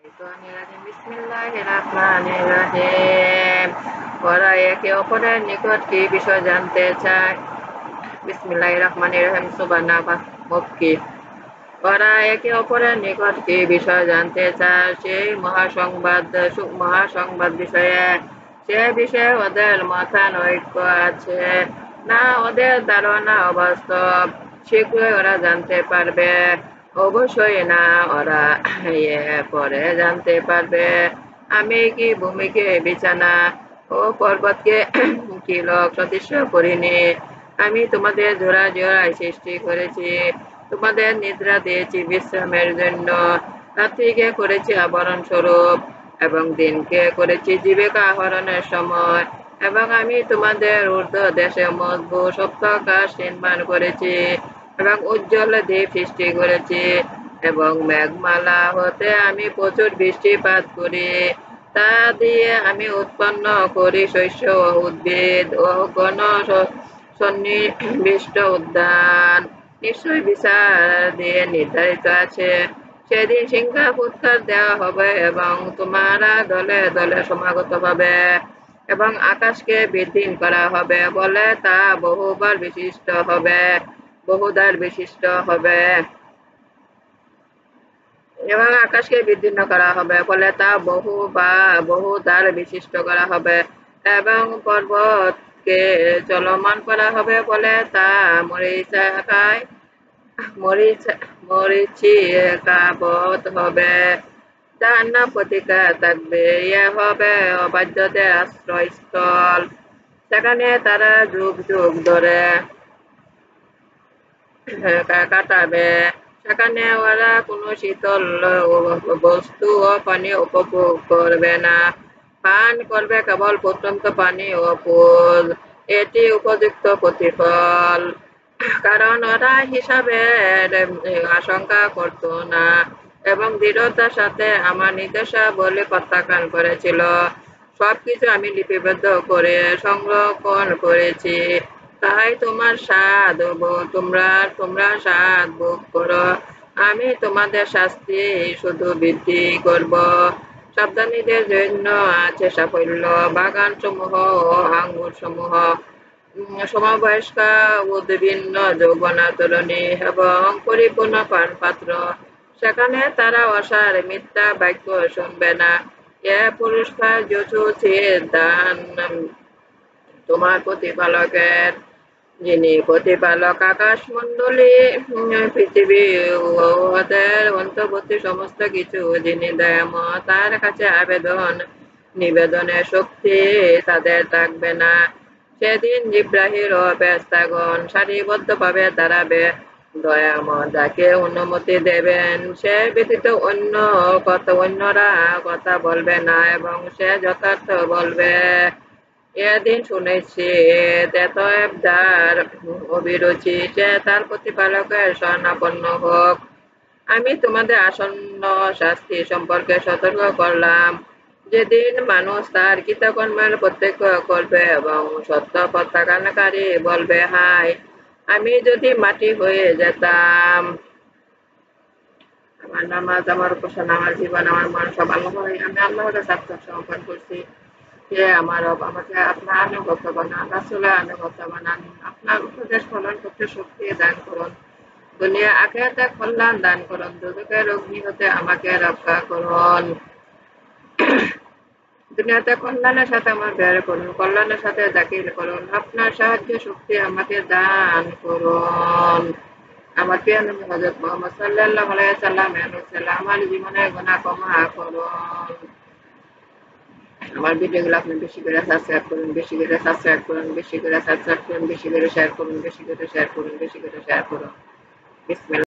বিসমিল্লাহির রহমানির রহিম। ওরা একে অপরের নিকট কি বিষয় জানতে চায়? বিসমিল্লাহির রহমানির রহিম। সুবহানাল্লাহ। মক্কি। ওরা একে অপরের নিকট কি বিষয় জানতে চায়? সেই মহাসংবাদ বিষয়ে। সে বিষয়ে ওদের মতানৈক্য আছে না ওদের ধারণা অবাস্তব? শীঘ্রই ওরা জানতে পারবে। অবশ্যই না, ওরা পরে জানতে পারবে। আমি কি ভূমিকে বিছানা ও পর্বতকে কিলক সদৃশ্য করিনি? আমি তোমাদের জোড়া জোড়ায় সৃষ্টি করেছি, তোমাদের নিদ্রা দিয়েছি বিশ্রামের জন্য, রাত্রিকে করেছি আবরণ স্বরূপ এবং দিনকে করেছি জীবিকা আহরণের সময়। এবং আমি তোমাদের ঊর্ধ্ব দেশে মজবুত সপ্তাহকাশ নির্মাণ করেছি এবং উজ্জ্বল দ্বীপ সৃষ্টি করেছি এবং মেঘমালা হতে আমি প্রচুর বৃষ্টিপাত করি। তা দিয়ে আমি উৎপন্ন করি শস্য ও উদ্ভিদ ও গণ সন্নিবিষ্ট উদ্যান। নিশ্চয় বিচার দিয়ে নির্ধারিত আছে। সেদিন সিংহা ফুৎকার দেওয়া হবে এবং তোমরা দলে দলে সমাগত হবে এবং আকাশকে বিদীর্ণ করা হবে বলে তা বহুবার বিশিষ্ট হবে, বহুদার বিশিষ্ট হবে। এবং আকাশকে বিদীর্ণ করা হবে বলে তা বহুদার বিশিষ্ট করা হবে এবং পর্বতকে চলমান করা হবে বলে তা মরীচিকাবৎ হবে। জাহান্নাম প্রতিকার থাকবে, ইয়ে হবে অবাধ্যদের আশ্রয়স্থল। সেখানে তারা যুগ যুগ ধরে কাটাবে। সেখানে ওরা কোনো শীতল বস্তু ও পানি উপভোগ করবে না, পান করবে কেবল ফুটন্ত পানি ও ফুল। এটি উপযুক্ত প্রতিফল, কারণ ওরা হিসাবের আশঙ্কা করত না এবং দৃঢ়তার সাথে আমার নির্দেশাবলী প্রত্যাখ্যান করেছিল। সবকিছু আমি লিপিবদ্ধ করে সংরক্ষণ করেছি, তাই তোমরা স্বাদ ভোগ করো। আমি তোমাদের শাস্তি শুধু বৃদ্ধি করব। সাবধানীদের জন্য আছে সাফল্য, বাগান সমূহ ও আঙ্গুর সমূহ, সমবয়স্কা উদ্ভিন্ন যৌবনা তরুণী এবং পরিপূর্ণ পানপাত্র। সেখানে তারা অসার মিথ্যা বাক্য শুনবে না। এ পুরস্কার যথোচিত দান তোমার প্রতিপালকের, যিনি প্রতিপালক আকাশমণ্ডলী, পৃথিবী ও ওদের অন্তর্বর্তী সমস্ত কিছু, যিনি দয়াময়। তার কাছে নিবেদনের শক্তি তাদের থাকবে না। সেদিন জিবরাইল ও ফেরেশতাগণ সারিবদ্ধভাবে দাঁড়াবে। দয়াময় যাকে অনুমতি দেবেন সে ব্যতীত অন্যরা কথা বলবে না এবং সে যথার্থ বলবে। এদিন সুনিশ্চিত অতএব যার অভিরুচি সে তার প্রতিপালকের শরণাপন্ন হোক। আমি তোমাদের আসন্ন শাস্তি সম্পর্কে সতর্ক করলাম। যেদিন মানুষ তার কৃতকর্মের প্রত্যক্ষ করবে এবং সত্য প্রত্যাখ্যানকারী বলবে, হায় আমি যদি মাটি হয়ে যেতাম। আমার নামাজ, আমার উপাসনা, আমার জীবন, আমার মন সব আল্লাহরই। আমি আল্লাহর কাছে আত্মসমর্পণ করছি। হে আমার রব, আমাকে আপনার আনুগত্য বানান, রাসূলের আনুগত্য বানান। আপনার উপদেশ পালন করতে শক্তি দান করুন। দুনিয়া আখিরাতে কল্যাণ দান করুন। দুজকের অগ্নি হতে আমাকে রক্ষা করুন। দুনিয়াতে কল্যাণের সাথে আমার বের করুন, কল্যাণের সাথে দাখিল করুন। আপনার সাহায্য শক্তি আমাকে দান করুন। আমার প্রিয় নবী হযরত মুহাম্মদ সাল্লাল্লাহু আলাইহি ওয়াসাল্লামের আমার জীবনের গুনাহ ক্ষমা করুন। আমার ভিডিওগুলো আপনি বেশি করে সাবস্ক্রাইব করুন, বেশি করে সাবস্ক্রাইব করুন, বেশি করে সাবস্ক্রাইব করুন, বেশি করে শেয়ার করুন, বেশি করে শেয়ার করুন, বেশি করে শেয়ার করুন। বিসমিল্লাহ।